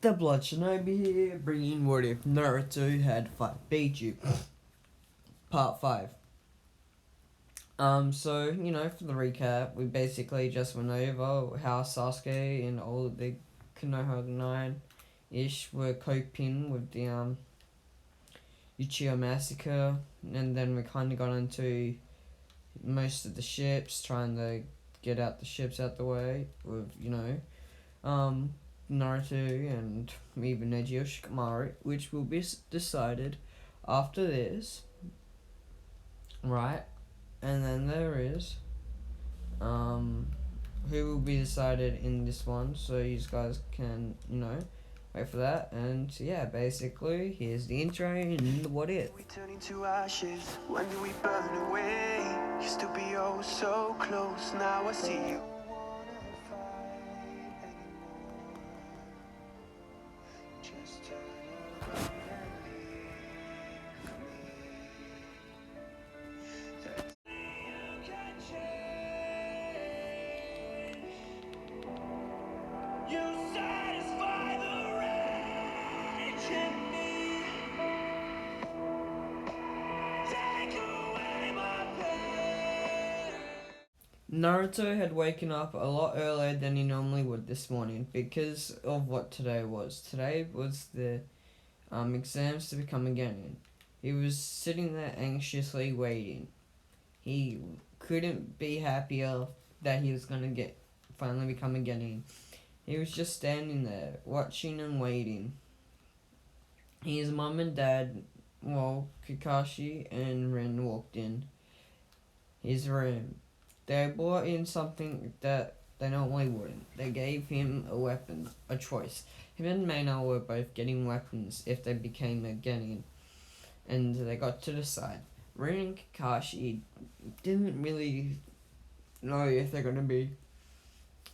The Blood Shinobi here, bringing What If Naruto Had Fight Biju, Part 5. So, for the recap, we basically just went over how Sasuke and all of the Konoha 9-ish were coping with the, Uchiha massacre, and then we kind of got into most of the ships, trying to get out the ships out the way with, Naruto and even Neji Shikamaru, which will be decided after this, right? And then there is, who will be decided in this one, so you guys can, wait for that. And yeah, basically, here's the intro and what if. We turn into ashes, when do we burn away? Used to be oh so close, now I see you. Naruto had woken up a lot earlier than he normally would this morning because of what today was. Today was the exams to become a Genin. He was sitting there anxiously waiting. He couldn't be happier that he was going to finally become a Genin. He was just standing there, watching and waiting. His mom and dad, Kakashi and Rin walked in his room. They brought in something that they normally wouldn't. They gave him a weapon, a choice. Him and Maina were both getting weapons if they became a Genin. And they got to decide. Rin and Kakashi didn't really know if they're going to be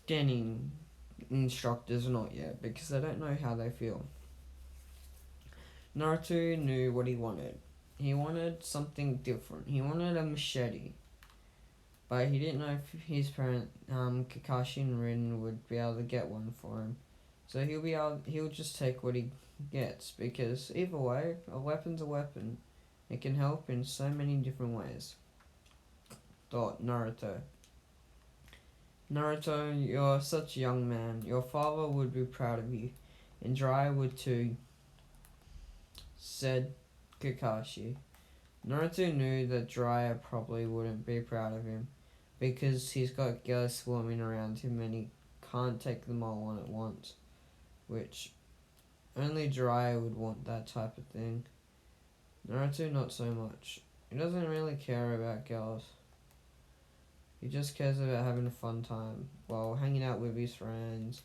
Genin instructors or not yet, because they don't know how they feel. Naruto knew what he wanted. He wanted something different. He wanted a machete. But he didn't know if his parent, Kakashi and Rin, would be able to get one for him. So he'll just take what he gets, because either way, a weapon's a weapon. It can help in so many different ways. Thought Naruto. Naruto, you're such a young man. Your father would be proud of you. And Jiraiya would too, said Kakashi. Naruto knew that Jiraiya probably wouldn't be proud of him, because he's got girls swarming around him and he can't take them all on at once, which only Jiraiya would want that type of thing. Naruto not so much. He doesn't really care about girls. He just cares about having a fun time while hanging out with his friends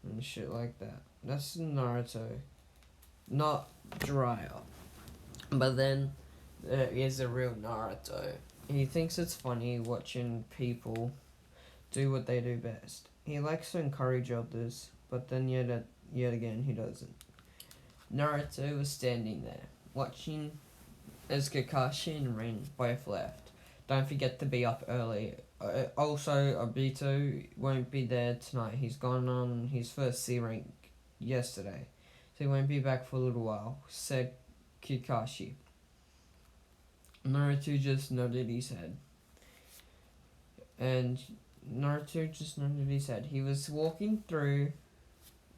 and shit like that. That's Naruto, not Jiraiya. But then there is a real Naruto. He thinks it's funny watching people do what they do best. He likes to encourage others, but then yet again he doesn't. Naruto was standing there, watching as Kakashi and Rin both left. Don't forget to be up early. Also, Obito won't be there tonight. He's gone on his first C rank yesterday, so he won't be back for a little while, said Kakashi. Naruto just nodded his head. And Naruto just nodded his head. He was walking through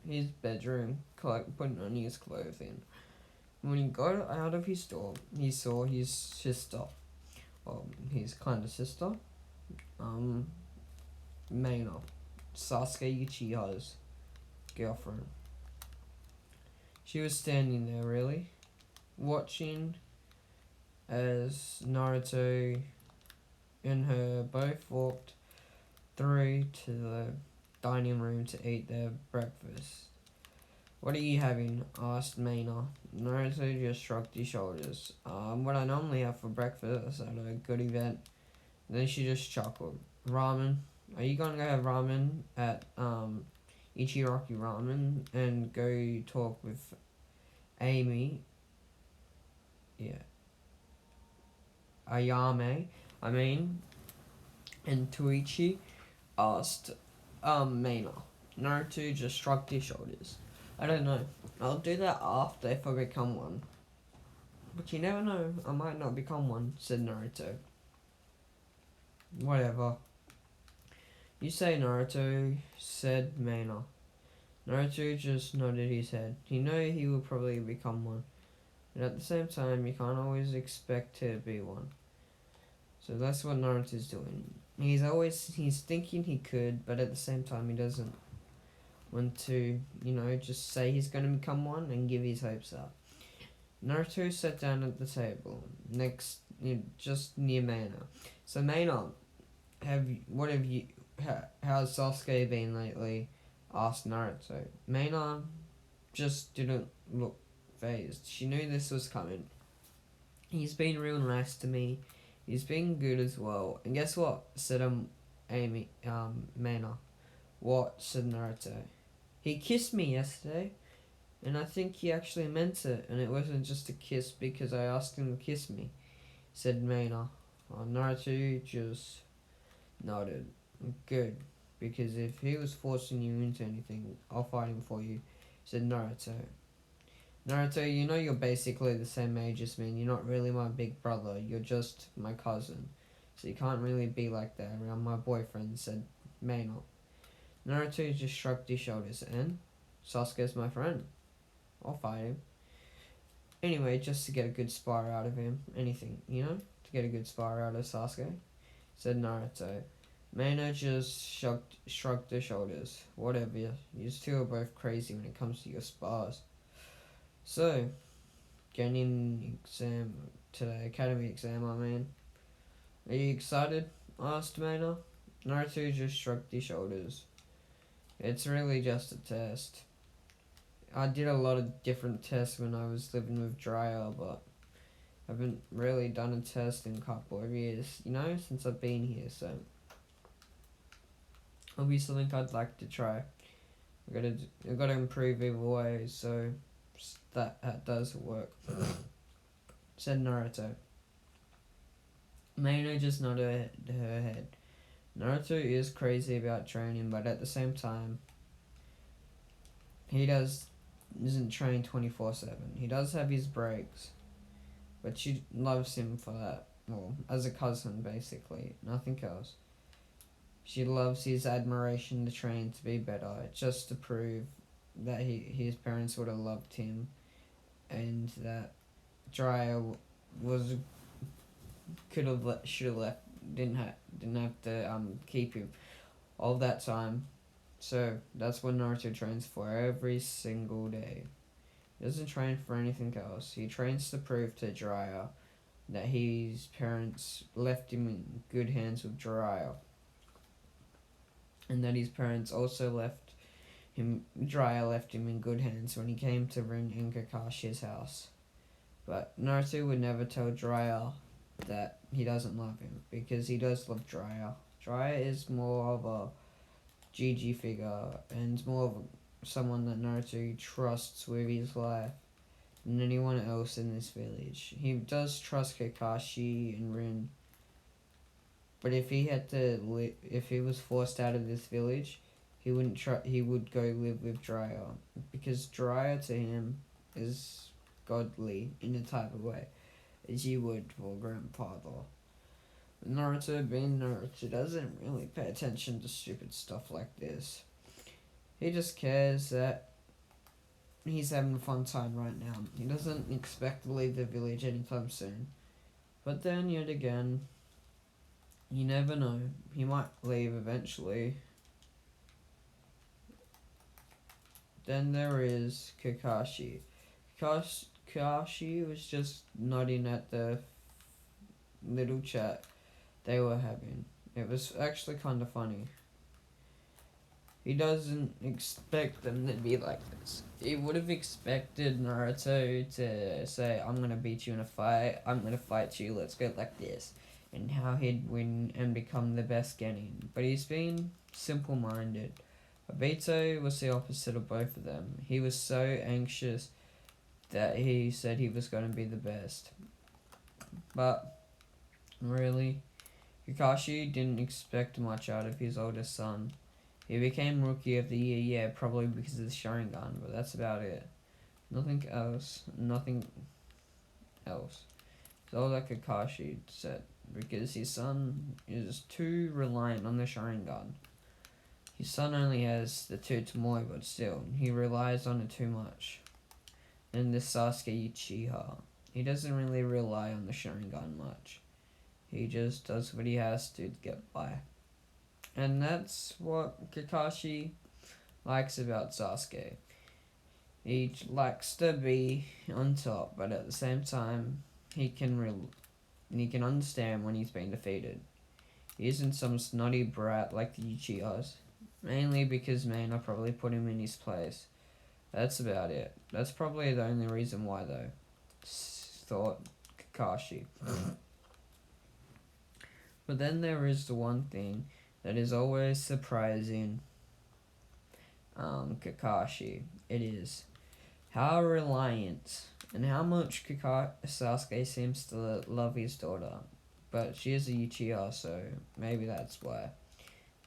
his bedroom, putting on his clothing. When he got out of his door, he saw his sister. His kind of sister. Maina. Sasuke Uchiha's girlfriend. She was standing there, really, watching as Naruto and her both walked through to the dining room to eat their breakfast. "What are you having?" asked Maina. Naruto just shrugged his shoulders. What I normally have for breakfast at a good event." Then she just chuckled. "Ramen? Are you going to go have ramen at Ichiraki Ramen and go talk with Amy?" Yeah. Ayame, and Tuichi asked Maina. Naruto just shrugged his shoulders. I don't know. I'll do that after if I become one. But you never know, I might not become one, said Naruto. Whatever. You say Naruto, said Maina. Naruto just nodded his head. He knew he would probably become one. But at the same time, you can't always expect to be one. So that's what Naruto's doing. He's thinking he could, but at the same time he doesn't want to, just say he's going to become one and give his hopes up. Naruto sat down at the table, just near Maina. So Maina, how's Sasuke been lately? Asked Naruto. Maina just didn't look phased. She knew this was coming. He's been real nice to me. He's been good as well. And guess what? Said Maina. What? Said Naruto. He kissed me yesterday, and I think he actually meant it, and it wasn't just a kiss because I asked him to kiss me, said Maina. Naruto just nodded. Good, because if he was forcing you into anything, I'll fight him for you, said Naruto. Naruto, you know you're basically the same age as me, and you're not really my big brother, you're just my cousin. So you can't really be like that around my boyfriend, said Maina. Naruto just shrugged his shoulders, and Sasuke's my friend. I'll fight him. Anyway, just to get a good spar out of him. Anything, to get a good spar out of Sasuke, said Naruto. Maina just shrugged her shoulders. Whatever, you two are both crazy when it comes to your spars. So, getting exam today, academy exam, I mean. Are you excited? Asked Maina. Naruto just shrugged his shoulders. It's really just a test. I did a lot of different tests when I was living with Dryer, but I haven't really done a test in a couple of years, since I've been here, so it'll be something I'd like to try. I've got to improve either way, so that does work, said Naruto. Maina just nodded her head. Naruto is crazy about training, but at the same time, he isn't trained 24/7. He does have his breaks, but she loves him for that. Well, as a cousin, basically, nothing else. She loves his admiration to train to be better, just to prove that his parents would have loved him, and that Dryer should have left, didn't have to keep him all that time. So that's what Naruto trains for every single day. He doesn't train for anything else. He trains to prove to Jiraiya that his parents left him in good hands with Jiraiya, and that his parents also Jiraiya left him in good hands when he came to Rin and Kakashi's house. But Naruto would never tell Jiraiya that he doesn't love him, because he does love Jiraiya. Jiraiya is more of a GG figure, and more of someone that Naruto trusts with his life than anyone else in this village. He does trust Kakashi and Rin, but if he was forced out of this village, he would go live with Jiraiya, because Jiraiya to him is godly in a type of way, as you would for grandfather. Naruto, being Naruto, doesn't really pay attention to stupid stuff like this. He just cares that he's having a fun time right now. He doesn't expect to leave the village anytime soon. But then, yet again, you never know. He might leave eventually. Then there is Kakashi. Kakashi was just nodding at the little chat they were having. It was actually kind of funny. He doesn't expect them to be like this. He would have expected Naruto to say, I'm going to beat you in a fight, I'm going to fight you, let's go like this. And how he'd win and become the best Genin. But he's been simple-minded. Obito was the opposite of both of them. He was so anxious that he said he was going to be the best. But, really, Kakashi didn't expect much out of his oldest son. He became Rookie of the Year, yeah, probably because of the Sharingan, but that's about it. Nothing else. Nothing else. It's all that Kakashi said, because his son is too reliant on the Sharingan. His son only has the two Tomoe, but still, he relies on it too much. And this Sasuke Uchiha, he doesn't really rely on the Sharingan much. He just does what he has to get by. And that's what Kakashi likes about Sasuke. He likes to be on top, but at the same time, he can understand when he's been defeated. He isn't some snotty brat like the Uchihas, mainly because Maina probably put him in his place. That's about it. That's probably the only reason why, though. Thought Kakashi. But then there is the one thing that is always surprising Kakashi. It is how reliant and how much Sasuke seems to love his daughter. But she is a Uchiha, so maybe that's why.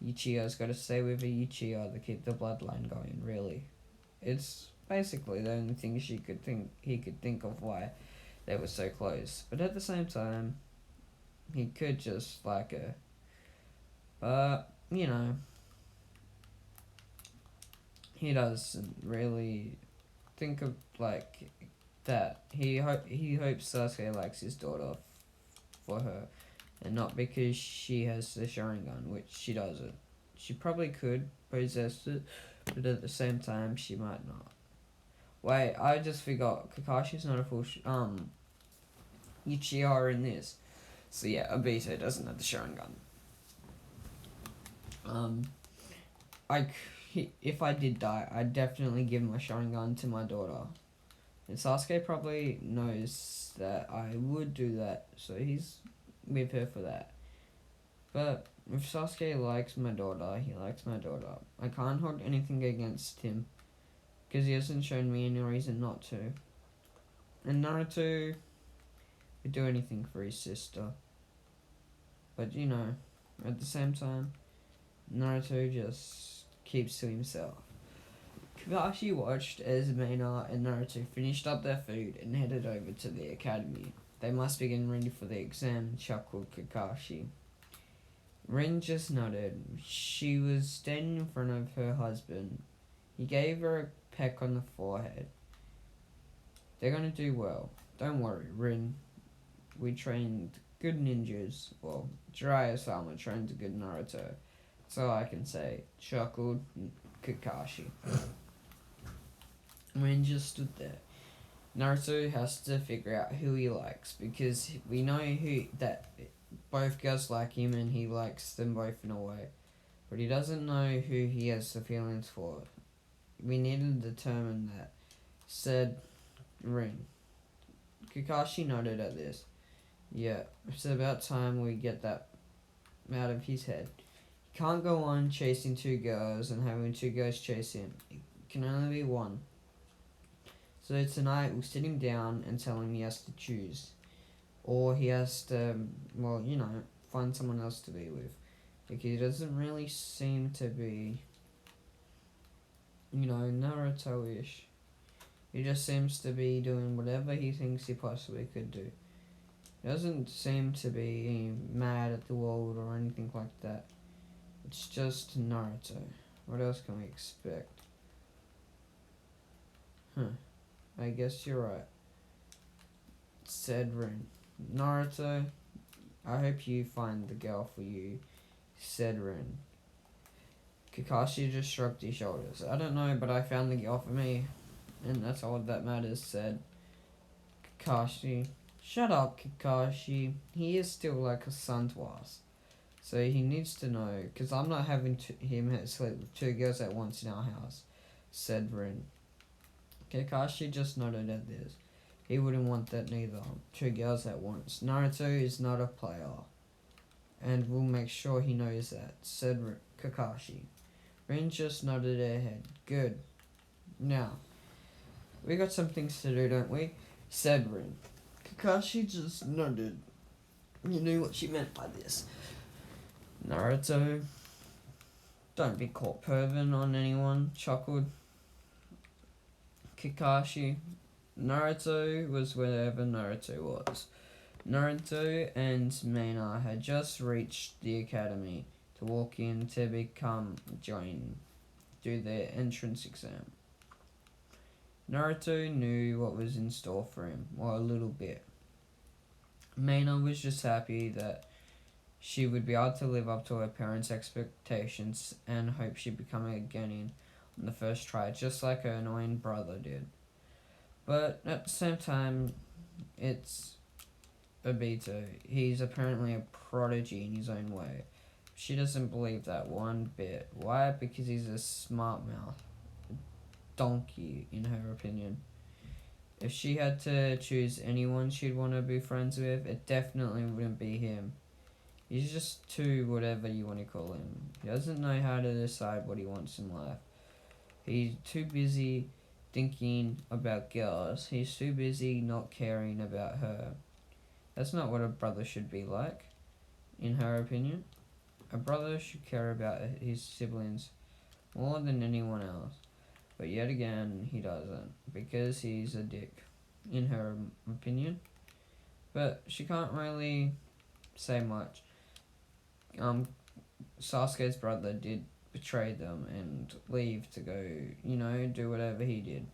Uchiha's got to stay with a Uchiha to keep the bloodline going, really. It's basically the only thing he could think of why they were so close. But at the same time, he could just like her. But, he doesn't really think of like that. He hopes Sasuke likes his daughter for her, and not because she has the Sharingan, which she doesn't. She probably could possess it, but at the same time, she might not. Wait, I just forgot. Kakashi's not a full Uchiha in this. So yeah, Obito doesn't have the Sharingan. If I did die, I'd definitely give my Sharingan to my daughter. And Sasuke probably knows that I would do that, so he's with her for that. But if Sasuke likes my daughter, he likes my daughter. I can't hold anything against him, because he hasn't shown me any reason not to. And Naruto would do anything for his sister. But at the same time, Naruto just keeps to himself. Kakashi watched as Maina and Naruto finished up their food and headed over to the academy. They must be getting ready for the exam, chuckled Kakashi. Rin just nodded. She was standing in front of her husband. He gave her a peck on the forehead. They're gonna do well. Don't worry, Rin. We trained good ninjas. Well, Jiraiya-sama trained a good Naruto. That's all I can say, chuckled Kakashi. Rin just stood there. Naruto has to figure out who he likes, because we know that both girls like him and he likes them both in a way. But he doesn't know who he has the feelings for. We need to determine that, said Rin. Kakashi nodded at this. Yeah, it's about time we get that out of his head. He can't go on chasing two girls and having two girls chase him. It can only be one. So tonight we'll sit him down and tell him he has to choose. Or he has to, find someone else to be with. Because he doesn't really seem to be, Naruto-ish. He just seems to be doing whatever he thinks he possibly could do. He doesn't seem to be mad at the world or anything like that. It's just Naruto. What else can we expect? I guess you're right, said Rin. Naruto, I hope you find the girl for you, said Rin. Kakashi just shrugged his shoulders. I don't know, but I found the girl for me, and that's all that matters, said Kakashi. Shut up, Kakashi. He is still like a son to us. So he needs to know, because I'm not having him sleep with two girls at once in our house, said Rin. Kakashi just nodded at this. He wouldn't want that neither. Two girls at once. Naruto is not a player. And we'll make sure he knows that, said Kakashi. Rin just nodded her head. Good. Now, we got some things to do, don't we? Said Rin. Kakashi just nodded. He knew what she meant by this. Naruto, Don't be caught perving on anyone, chuckled Kakashi. Naruto was wherever Naruto was. Naruto and Maina had just reached the academy to walk in to do their entrance exam. Naruto knew what was in store for him, or a little bit. Maina was just happy that she would be able to live up to her parents' expectations and hope she'd become a Genin on the first try, just like her annoying brother did. But at the same time, it's Obito. He's apparently a prodigy in his own way. She doesn't believe that one bit. Why? Because he's a smart mouth. Donkey, in her opinion. If she had to choose anyone she'd want to be friends with, it definitely wouldn't be him. He's just too whatever you want to call him. He doesn't know how to decide what he wants in life. He's too busy thinking about girls. He's too busy not caring about her. That's not what a brother should be like, in her opinion. A brother should care about his siblings more than anyone else. But yet again, he doesn't, because he's a dick, in her opinion. But she can't really say much. Sasuke's brother did betray them and leave to go, do whatever he did.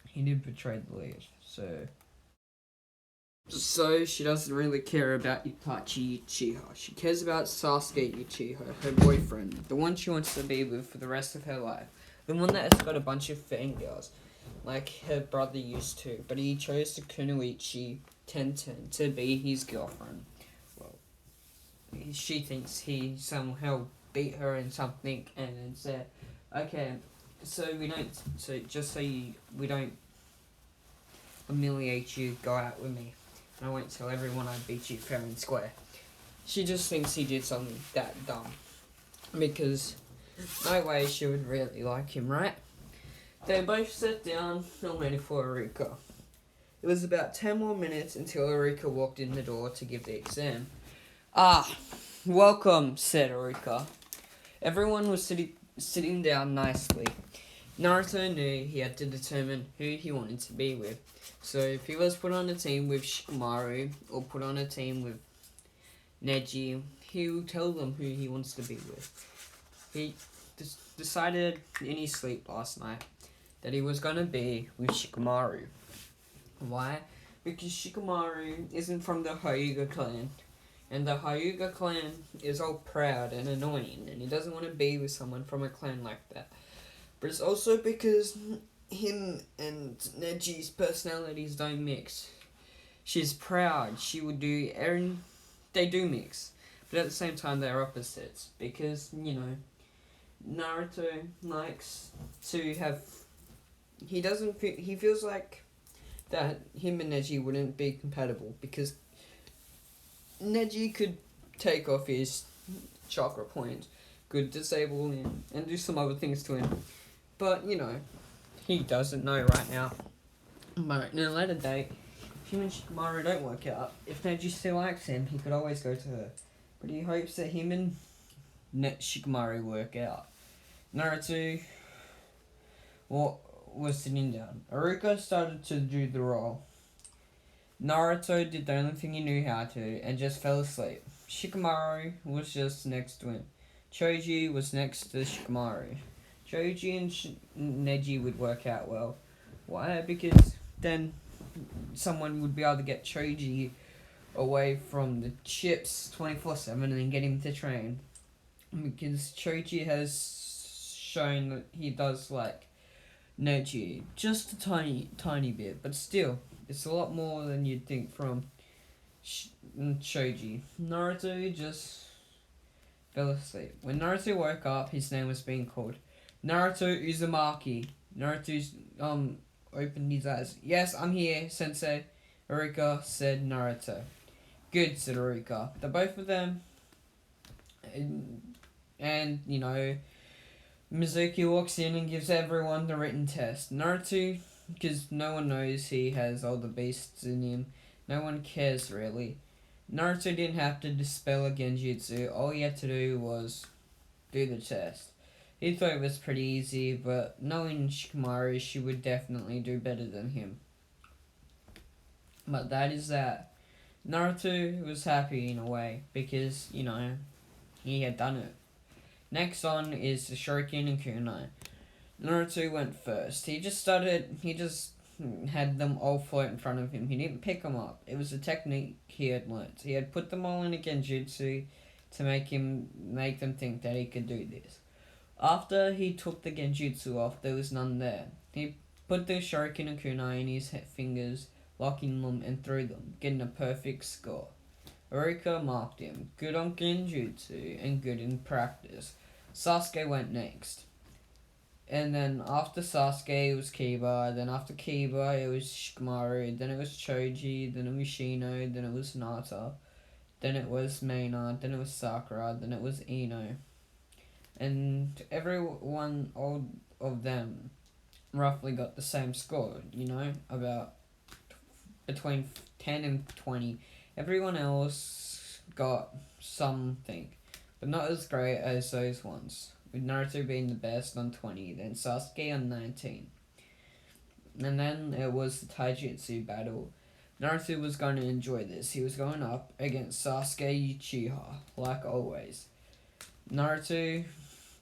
He did betray the lead, so she doesn't really care about Itachi Uchiha. She cares about Sasuke Uchiha, her boyfriend, the one she wants to be with for the rest of her life. The one that has got a bunch of fangirls, like her brother used to, but he chose to Kunoichi Tenten to be his girlfriend. Well, she thinks he somehow beat her in something and said, okay, we don't humiliate you, go out with me. And I won't tell everyone I beat you fair and square. She just thinks he did something that dumb. Because no way she would really like him, right? They both sat down and waited for Eureka. It was about 10 more minutes until Eureka walked in the door to give the exam. Ah, welcome, said Eureka. Everyone was sitting down nicely. Naruto knew he had to determine who he wanted to be with. So if he was put on a team with Shikamaru or put on a team with Neji, he will tell them who he wants to be with. He decided in his sleep last night that he was going to be with Shikamaru. Why? Because Shikamaru isn't from the Hyuga clan. And the Hyuga clan is all proud and annoying, and he doesn't want to be with someone from a clan like that. But it's also because him and Neji's personalities don't mix. She's proud. She would do Eren. They do mix. But at the same time, they're opposites. Because, Naruto likes to have... He feels like that him and Neji wouldn't be compatible. Because Neji could take off his chakra point, could disable him, and do some other things to him. But, he doesn't know right now. But in a later date, if him and Shikamaru don't work out, if Neji still likes him, he could always go to her. But he hopes that him and Shikamaru work out. Naruto was sitting down. Iruka started to do the role. Naruto did the only thing he knew how to and just fell asleep. Shikamaru was just next to him. Choji was next to Shikamaru. Choji and Neji would work out well. Why? Because then someone would be able to get Choji away from the chips 24/7 and then get him to train. Because Choji has shown that he does like Neji. Just a tiny bit, but still, it's a lot more than you'd think from Choji. Naruto just fell asleep. When Naruto woke up, his name was being called. Naruto Uzumaki. Naruto opened his eyes. Yes, I'm here, Sensei. Iruka said Naruto. Good, said Iruka. The both of them, and Mizuki walks in and gives everyone the written test. Naruto, because no one knows he has all the beasts in him. No one cares, really. Naruto didn't have to dispel a genjutsu. All he had to do was do the test. He thought it was pretty easy, but knowing Shikamaru, she would definitely do better than him. But that is that. Naruto was happy in a way, because, he had done it. Next on is the Shuriken and Kunai. Naruto went first. He just had them all float in front of him. He didn't pick them up. It was a technique he had learnt. He had put them all in a genjutsu to make them think that he could do this. After he took the genjutsu off, there was none there. He put the Shuriken and Kunai in his fingers, locking them and threw them, getting a perfect score. Iruka marked him, good on genjutsu and good in practice. Sasuke went next. And then after Sasuke, it was Kiba. Then after Kiba, it was Shikamaru. Then it was Choji. Then it was Shino. Then it was Hinata. Then it was Maina. Then it was Sakura. Then it was Ino. And everyone, all of them, roughly got the same score, about between 10 and 20. Everyone else got something, but not as great as those ones, with Naruto being the best on 20, then Sasuke on 19. And then it was the Taijutsu battle. Naruto was going to enjoy this. He was going up against Sasuke Uchiha, like always. Naruto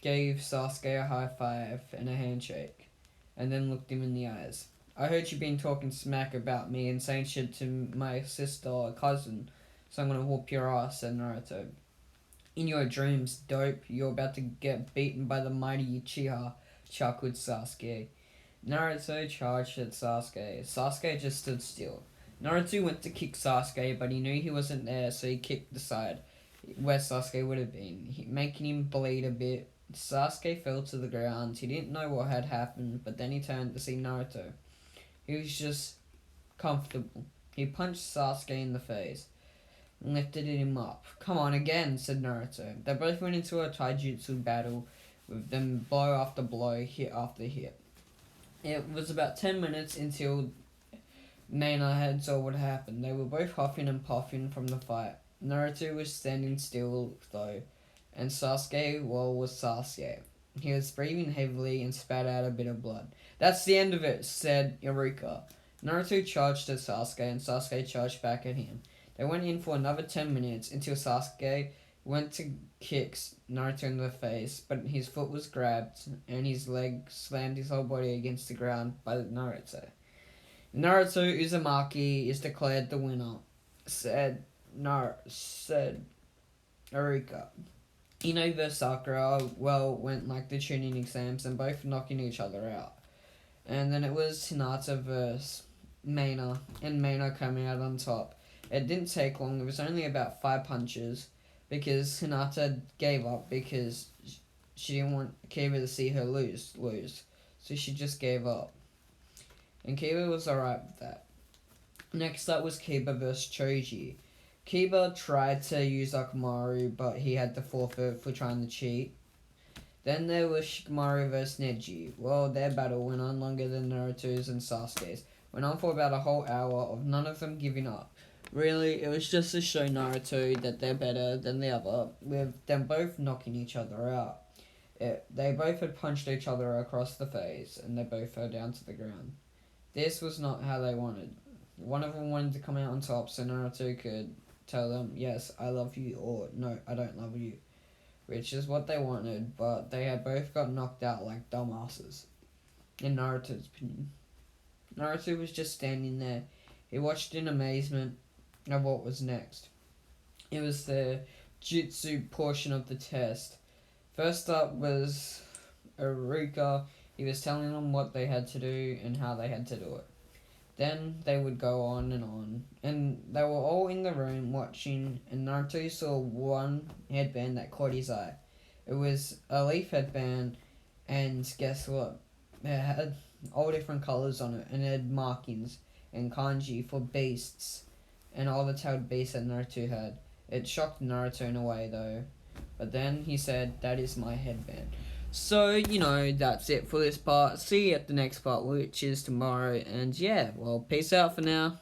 gave Sasuke a high five and a handshake, and then looked him in the eyes. I heard you been talking smack about me and saying shit to my sister or cousin, so I'm gonna whoop your ass, said Naruto. In your dreams, dope, you're about to get beaten by the mighty Uchiha, chuckled Sasuke. Naruto charged at Sasuke. Sasuke just stood still. Naruto went to kick Sasuke, but he knew he wasn't there, so he kicked the side where Sasuke would have been, making him bleed a bit. Sasuke fell to the ground. He didn't know what had happened, but then he turned to see Naruto. He was just comfortable. He punched Sasuke in the face and lifted him up. Come on again, said Naruto. They both went into a taijutsu battle with them blow after blow, hit after hit. It was about 10 minutes until Maina had saw what happened. They were both huffing and puffing from the fight. Naruto was standing still, though, and Sasuke, was Sasuke. He was breathing heavily and spat out a bit of blood. That's the end of it, said Iruka. Naruto charged at Sasuke, and Sasuke charged back at him. They went in for another 10 minutes until Sasuke went to kick Naruto in the face, but his foot was grabbed, and his leg slammed his whole body against the ground by Naruto. Naruto Uzumaki is declared the winner, said Iruka. Ino vs Sakura, went like the tuning exams and both knocking each other out. And then it was Hinata vs Maina, and Maina coming out on top. It didn't take long, it was only about 5 punches, because Hinata gave up because she didn't want Kiba to see her lose. So she just gave up. And Kiba was alright with that. Next up was Kiba vs Choji. Kiba tried to use Akamaru, but he had to forfeit for trying to cheat. Then there was Shikamaru vs Neji. Their battle went on longer than Naruto's and Sasuke's. Went on for about a whole hour of none of them giving up. Really, it was just to show Naruto that they're better than the other, with them both knocking each other out. They both had punched each other across the face, and they both fell down to the ground. This was not how they wanted. One of them wanted to come out on top so Naruto could tell them, yes, I love you, or no, I don't love you. Which is what they wanted, but they had both got knocked out like dumbasses, in Naruto's opinion. Naruto was just standing there. He watched in amazement of what was next. It was the jutsu portion of the test. First up was Iruka. He was telling them what they had to do and how they had to do it. Then they would go on, and they were all in the room watching, and Naruto saw one headband that caught his eye. It was a leaf headband, and guess what? It had all different colours on it, and it had markings and kanji for beasts, and all the tailed beasts that Naruto had. It shocked Naruto in a way, though. But then he said, that is my headband. So, that's it for this part. See you at the next part, which is tomorrow. And yeah, peace out for now.